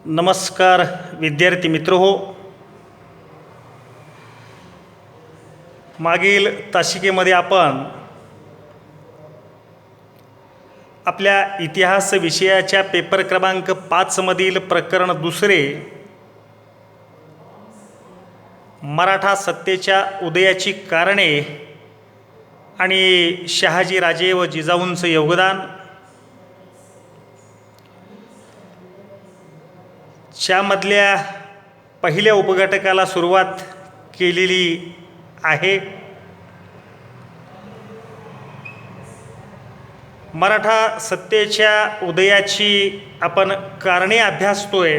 नमस्कार विद्यार्थी मित्र हो. मागील तासिकेमध्ये आपण आपल्या इतिहास विषयाच्या पेपर क्रमांक 5 मधील प्रकरण दुसरे मराठा सत्तेच्या उदयाची कारणे आणि शहाजी राजे व जिजाऊंचं योगदान च्यामधल्या पहिल्या उपघटकाला सुरुवात केलेली आहे. मराठा सत्तेच्या उदयाची आपण कारणे अभ्यासतोय.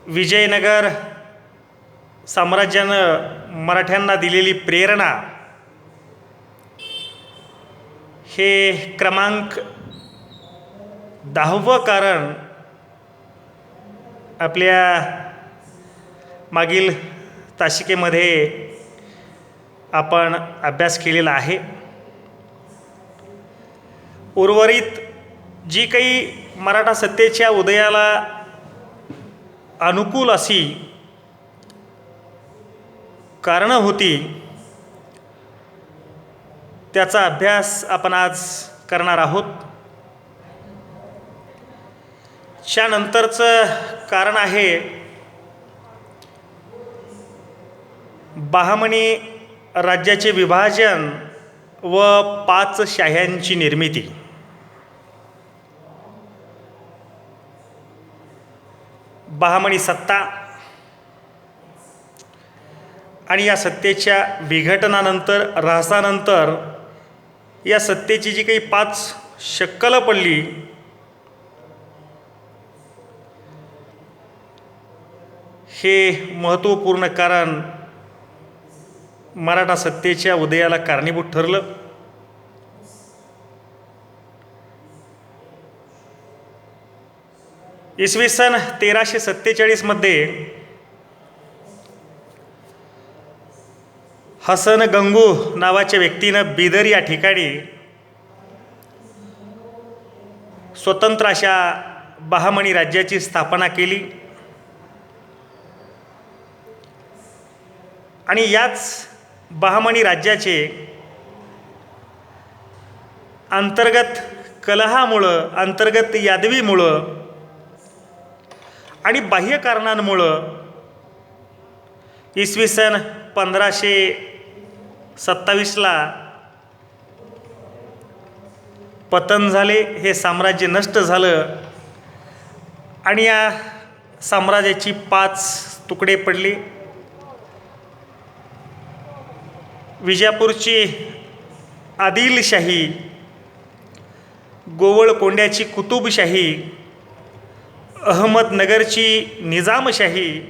विजयनगर साम्राज्यानं मराठ्यांना दिलेली प्रेरणा हे क्रमांक 10वं कारण आपल्या मागील तासिकेमध्ये आपण अभ्यास केलेला आहे. उर्वरित जी काही मराठा सत्तेच्या उदयाला अनुकूल अशी कारणं होती त्याचा अभ्यास आपण आज करणार आहोत. त्यानंतरचं कारण आहे बहामनी राज्याचे विभाजन व 5 शाह्यांची निर्मिती. बहामनी सत्ता आणि या सत्तेच्या विघटनानंतर ऱ्हासानंतर या सत्तेची जी काही 5 शक्कलं पडली हे महत्त्वपूर्ण कारण मराठा सत्तेच्या उदयाला कारणीभूत ठरलं. इसवी सन 1347 मध्ये हसन गंगू नावाच्या व्यक्तीनं बिदर या ठिकाणी स्वतंत्र अशा बहामनी राज्याची स्थापना केली आणि याच बहामनी राज्याचे अंतर्गत कलहामुळं, अंतर्गत यादवीमुळं आणि बाह्य कारणांमुळं इसवी सन 1527ला पतन झाले. हे साम्राज्य नष्ट झालं आणि या साम्राज्याची 5 तुकडे पडले. विजापूरची आदिलशाही, गोवळकोंड्याची कुतुबशाही, अहमदनगरची निजामशाही,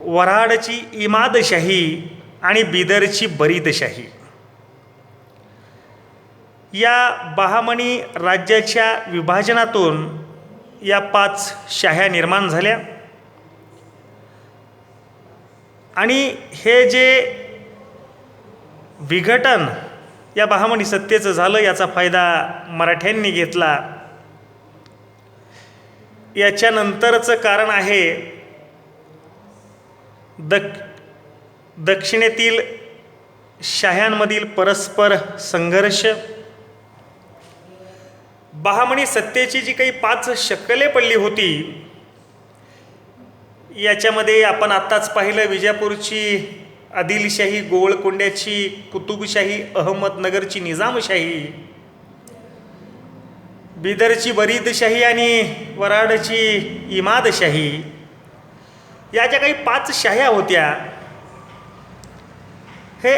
वऱ्हाडची इमादशाही आणि बिदरची बरीदशाही या बहामनी राज्याच्या विभाजनातून या 5 शाह्या निर्माण झाल्या. आणि हे जे विघटन या बहामनी सत्तेचं झालं याचा फायदा मराठ्यांनी घेतला. याच्यानंतरचं कारण आहे दक्षिणेतील शाह्यांमधील परस्पर संघर्ष. बहामनी सत्तेची जी काही 5 शक्कले पडली होती याच्यामध्ये आपण आत्ताच पाहिलं विजापूरची आदिलशाही, गोवळकोंड्याची कुतुबशाही, अहमदनगरची निजामशाही, बिदरची बरीदशाही आणि वऱ्हाडची इमादशाही या ज्या काही 5 शाह्या होत्या हे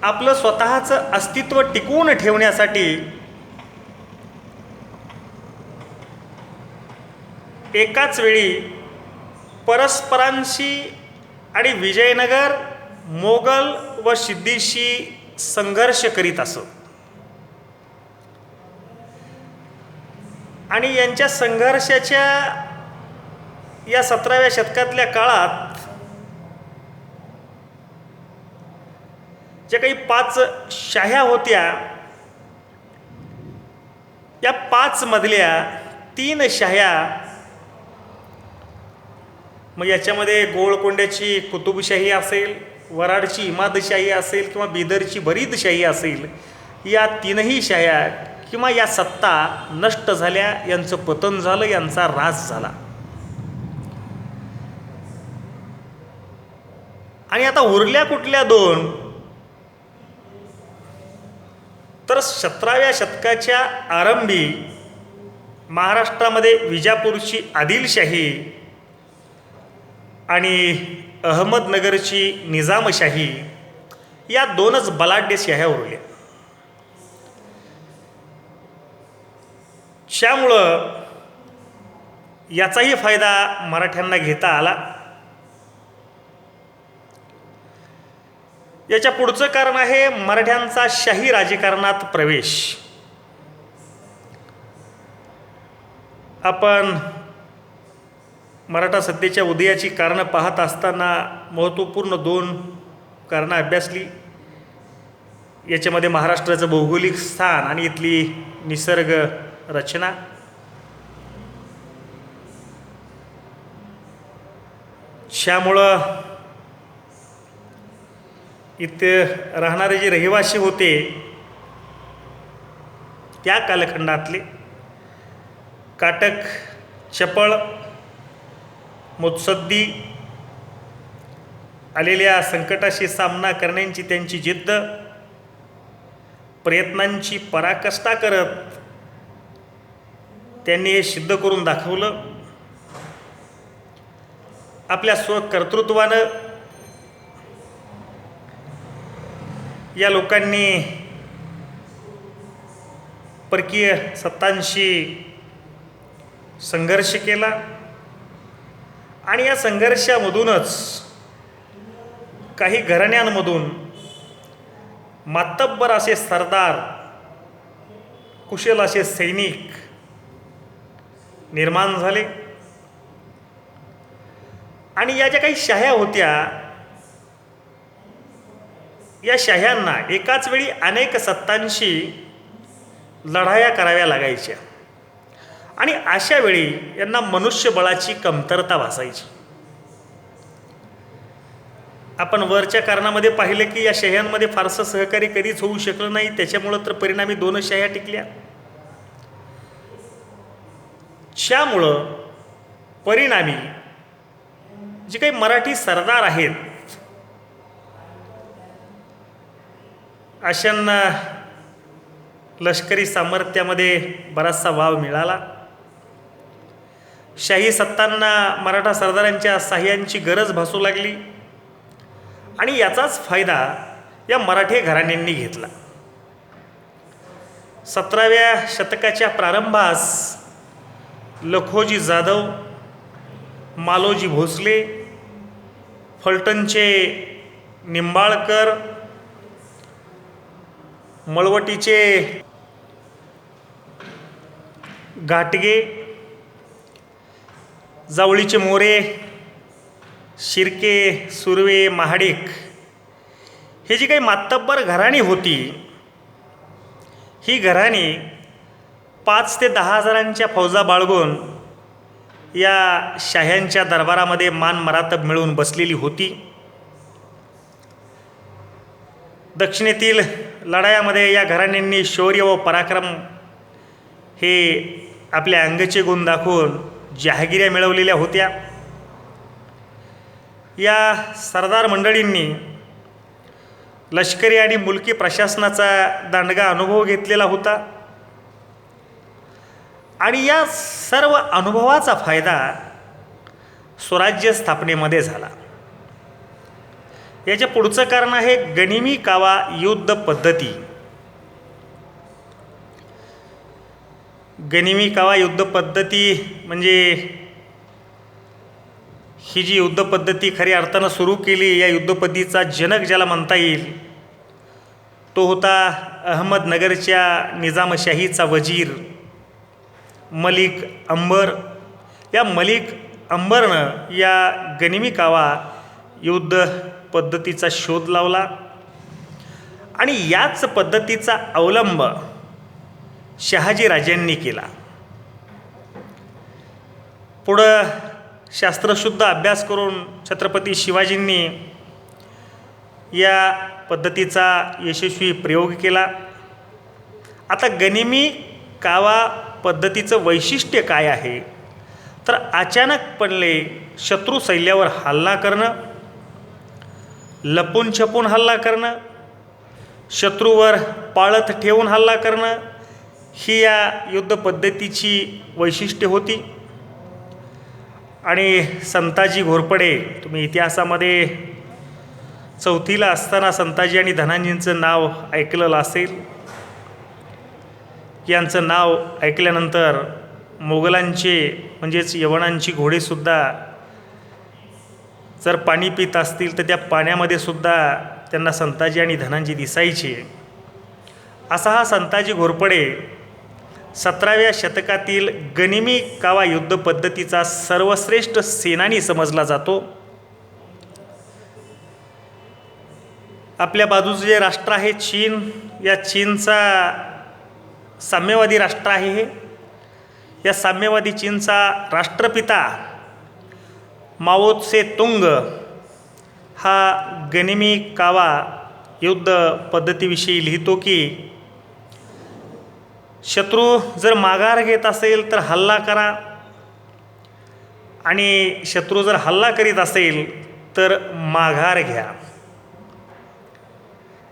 आपलं स्वतःचं अस्तित्व टिकवून ठेवण्यासाठी एकाच वेळी परस्परांशी आणि विजयनगर, मोगल व सिद्दीशी संघर्ष करीत असत. आणि यांच्या संघर्षाच्या या 17व्या शतकातल्या काळात ज्या काही 5 शाह्या होत्या या 5 मधल्या 3 शाह्या, मग याच्यामध्ये गोळकोंड्याची कुतुबशाही असेल, वराडची इमादशाही असेल किंवा बिदरची बरीदशाही असेल, या 3ही शाह्या किंवा या सत्ता नष्ट झाल्या, यांचं पतन झालं, यांचा ऱ्हास झाला. आणि आता उरल्या कुठल्या 2? तर 17व्या शतकाच्या आरंभी महाराष्ट्रामध्ये विजापूरची आदिलशाही आणि अहमदनगरची निजामशाही, या 2च बलाढ्य शाह्या उरल्या. त्यामुळं याचाही फायदा मराठ्यांना घेता आला. याच्या पुढचं कारण आहे मराठ्यांचा शाही राजकारणात प्रवेश. आपण मराठा सत्तेच्या उदयाची कारणं पाहत असताना महत्त्वपूर्ण 2 कारणं अभ्यासली. याच्यामध्ये महाराष्ट्राचं भौगोलिक स्थान आणि इथली निसर्ग रचना. त्यामुळं इथे राहणारे जे रहिवासी होते त्या कालखंडातले काटक, चपळ, मुत्सद्दी, आलेल्या संकटाशी सामना करण्याची त्यांची जिद्द, प्रयत्नांची पराकाष्ठा करत त्यांनी हे सिद्ध करून दाखवलं. आपल्या स्वकर्तृत्वानं या लोकांनी परकीय सत्तांशी संघर्ष केला आणि या संघर्षामधूनच काही घराण्यांमधून मातब्बर असे सरदार, कुशल असे सैनिक निर्माण झाले. आणि या ज्या काही शाह्या होत्या, या शाह्यांना एकाच वेळी अनेक सत्तांशी लढाया कराव्या लागायच्या आणि अशा वेळी यांना मनुष्यबळाची कमतरता भासायची. आपण वरच्या कारणामध्ये पाहिलं की या शाह्यांमध्ये फारसं सहकार्य कधीच होऊ शकलं नाही. त्याच्यामुळं तर परिणामी 2 शाह्या टिकल्या. त्यामुळं परिणामी जे काही मराठी सरदार आहेत अशांना लष्करी सामर्थ्यामध्ये बराचसा वाव मिळाला. शाही सत्तांना मराठा सरदारांच्या साह्यांची गरज भासू लागली आणि याचाच फायदा या मराठी घराण्यांनी घेतला. 17व्या शतकाच्या प्रारंभास लखोजी जाधव, मालोजी भोसले, फलटणचे निंबाळकर, मळवटीचे घाटगे, जावळीचे मोरे, शिर्के, सुर्वे, महाडिक हे जी काही मातब्बर घराणी होती, ही घराणी 5 ते 10 हजारांच्या फौजा बाळगून या शाह्यांच्या दरबारामध्ये मान मरातब मिळवून बसलेली होती. दक्षिणेतील लढायामध्ये या घराण्यांनी शौर्य व पराक्रम हे आपल्या अंगचे गुण दाखवून जहागिऱ्या मिळवलेल्या होत्या. या सरदार मंडळींनी लष्करी आणि मुलकी प्रशासनाचा दांडगा अनुभव घेतलेला होता आणि या सर्व अनुभवाचा फायदा स्वराज्य स्थापनेमध्ये झाला. याच्या पुढचं कारण आहे गनिमी कावा युद्ध पद्धती. गनिमी कावा युद्ध पद्धती म्हणजे ही जी युद्ध पद्धती खऱ्या अर्थानं सुरू केली, या युद्ध पद्धतीचा जनक ज्याला म्हणता येईल तो होता अहमदनगरच्या निजामशाहीचा वजीर मलिक अंबर. या मलिक अंबरनं या गनिमी कावा युद्ध पद्धतीचा शोध लावला आणि याच पद्धतीचा अवलंब शहाजी राजांनी केला. पुढं शास्त्रशुद्ध अभ्यास करून छत्रपती शिवाजींनी या पद्धतीचा यशस्वी प्रयोग केला. आता गनिमी कावा पद्धतीचं वैशिष्ट्य काय आहे, तर अचानकपणे शत्रू सैन्यावर हल्ला करणं, लपून छपून हल्ला करणं, शत्रूवर पाळत ठेवून हल्ला करणं ही या युद्ध पद्धतीची वैशिष्ट्ये होती. आणि संताजी घोरपडे, तुम्ही इतिहासामध्ये चौथीला असताना संताजी आणि धनाजींचं नाव ऐकलेलं असेल. यांचं नाव ऐकल्यानंतर मोगलांचे म्हणजेच यवनांची घोडेसुद्धा जर पाणी पित असतील तर त्या पाण्यामध्ये सुद्धा त्यांना संताजी आणि धनाजी दिसायचे. असा हा संताजी घोरपडे 17व्या शतकातील गनिमी कावा युद्ध पद्धतीचा सर्वश्रेष्ठ सेनानी समजला जातो. आपल्या बाजूचं जे राष्ट्र आहे चीन, या चीनचा साम्यवादी राष्ट्र आहे हे. या साम्यवादी चीनचा राष्ट्रपिता माओ त्से तुंग हा गनिमी कावा युद्ध पद्धतीविषयी लिहितो की शत्रू जर माघार घेत असेल तर हल्ला करा, आणि शत्रू जर हल्ला करीत असेल तर माघार घ्या.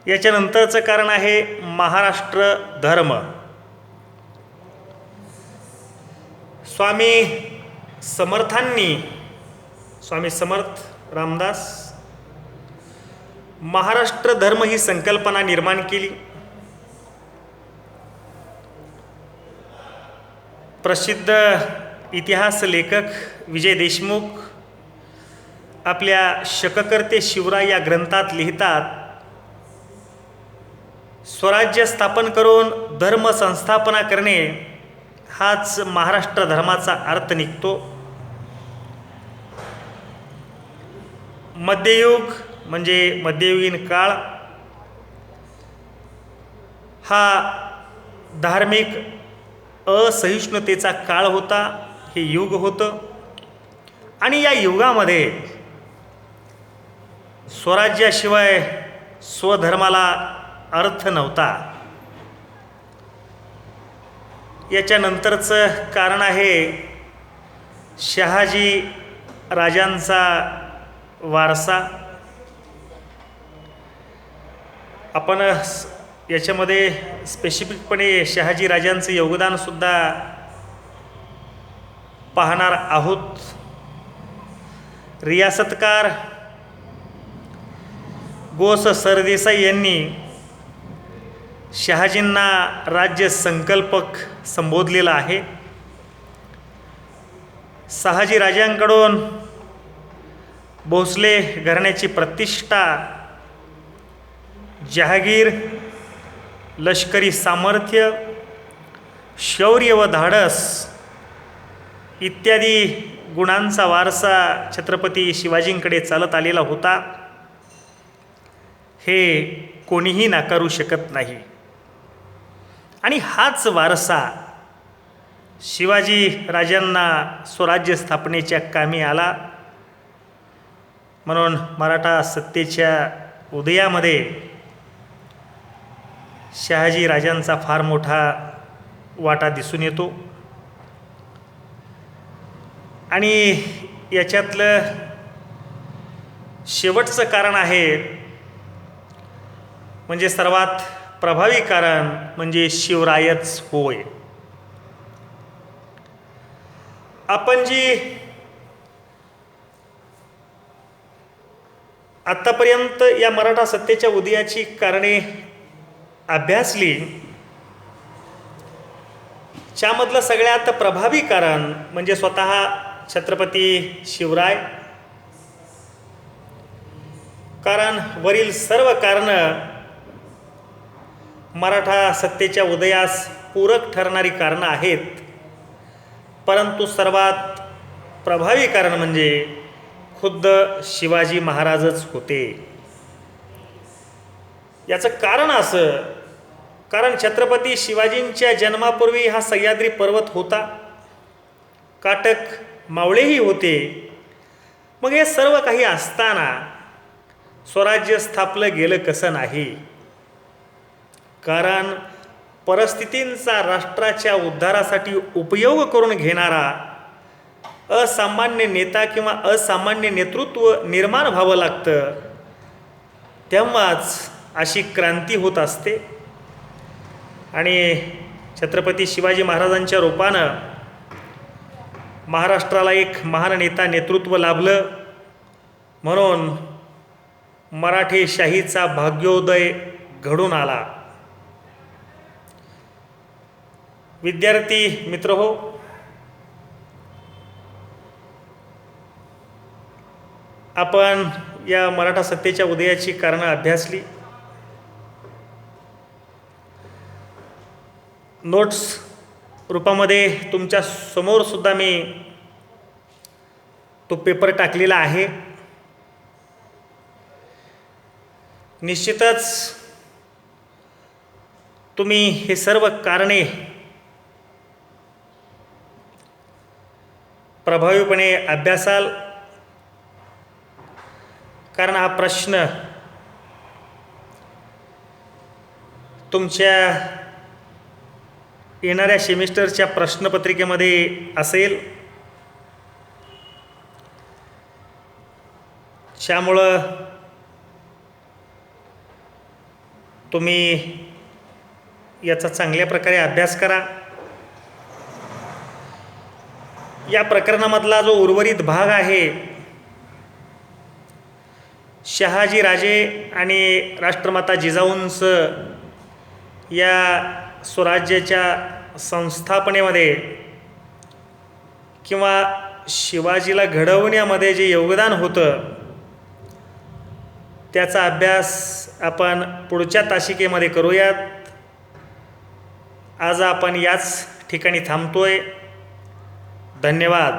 याच्यानंतरचं कारण आहे महाराष्ट्र धर्म. स्वामी समर्थ रामदास महाराष्ट्र धर्म ही संकल्पना निर्माण केली. प्रसिद्ध इतिहास लेखक विजय देशमुख आपल्या शककर्ते शिवराय या ग्रंथात लिहितात, स्वराज्य स्थापन करून धर्म संस्थापना करणे हाच महाराष्ट्र धर्माचा अर्थ निघतो. मध्ययुग म्हणजे मध्ययुगीन काळ हा धार्मिक असहिष्णुतेचा काळ होता. हे युग होतं आणि या युगामध्ये स्वराज्याशिवाय स्वधर्माला अर्थ नव्हता. याच्यानंतरचं कारण आहे शहाजी राजांचा वारसा. आपण याच्यामध्ये स्पेसिफिकपणे शहाजी राजांचं योगदानसुद्धा पाहणार आहोत. रियासतकार गोस सरदेसाई यांनी शहाजींना राज्य संकल्पक संबोधलेला आहे. शहाजी राजांकडून भोसले घराण्याची प्रतिष्ठा, जहागीर, लष्करी सामर्थ्य, शौर्य व धाडस इत्यादी गुणांचा वारसा छत्रपती शिवाजींकडे चालत आलेला होता. हे कोणीही नाकारू शकत नाही. आणि हाच वारसा शिवाजी राजांना स्वराज्य स्थापनेच्या कामी आला. म्हणून मराठा सत्तेच्या उदयामध्ये शहाजी राजांचा फार मोठा वाटा दिसून येतो. आणि याच्यातलं शेवटचं कारण आहे म्हणजे सर्वात प्रभावी कारण म्हणजे शिवरायच होय. आपण जी आत्तापर्यंत या मराठा सत्तेच्या उदयाची कारणे अभ्यासली, त्यामधलं सगळ्यात प्रभावी कारण म्हणजे स्वतः छत्रपती शिवराय. कारण वरील सर्व कारणं मराठा सत्तेच्या उदयास पूरक ठरणारी कारणं आहेत, परंतु सर्वात प्रभावी कारण म्हणजे खुद्द शिवाजी महाराजच होते. याचं कारण असं कारण छत्रपती शिवाजींच्या जन्मापूर्वी हा सह्याद्री पर्वत होता, काटक मावळेही होते. मग हे सर्व काही असताना स्वराज्य स्थापलं गेलं कसं नाही? कारण परिस्थितींचा राष्ट्राच्या उद्धारासाठी उपयोग करून घेणारा असामान्य नेता किंवा असामान्य नेतृत्व निर्माण व्हावं लागतं, तेव्हाच अशी क्रांती होत असते. आणि छत्रपती शिवाजी महाराजांच्या रूपानं महाराष्ट्राला एक महान नेता नेतृत्व लाभलं, म्हणून मराठी शाहीचा भाग्योदय घडून आला. विद्यार्थी मित्रहो, आपण या मराठा सत्तेच्या उदयाची कारणं अभ्यासली. नोट्स रूपामध्ये तुमच्या समोर सुद्धा मी तो पेपर टाकलेला आहे. निश्चितच तुम्ही हे सर्व कारणे प्रभावीपणे अभ्यासाल, कारण हा प्रश्न तुमच्या येणाऱ्या सेमिस्टरच्या प्रश्नपत्रिकेमध्ये असेल. त्यामुळं तुम्ही याचा चांगल्या प्रकारे अभ्यास करा. या प्रकरणामधला जो उर्वरित भाग आहे, शहाजी राजे आणि राष्ट्रमाता जिजाऊंचं या स्वराज्याच्या संस्थापनेमध्ये किंवा शिवाजीला घडवण्यामध्ये जे योगदान होतं, त्याचा अभ्यास आपण पुढच्या तासिकेमध्ये करूयात. आज आपण याच ठिकाणी थांबतोय. धन्यवाद.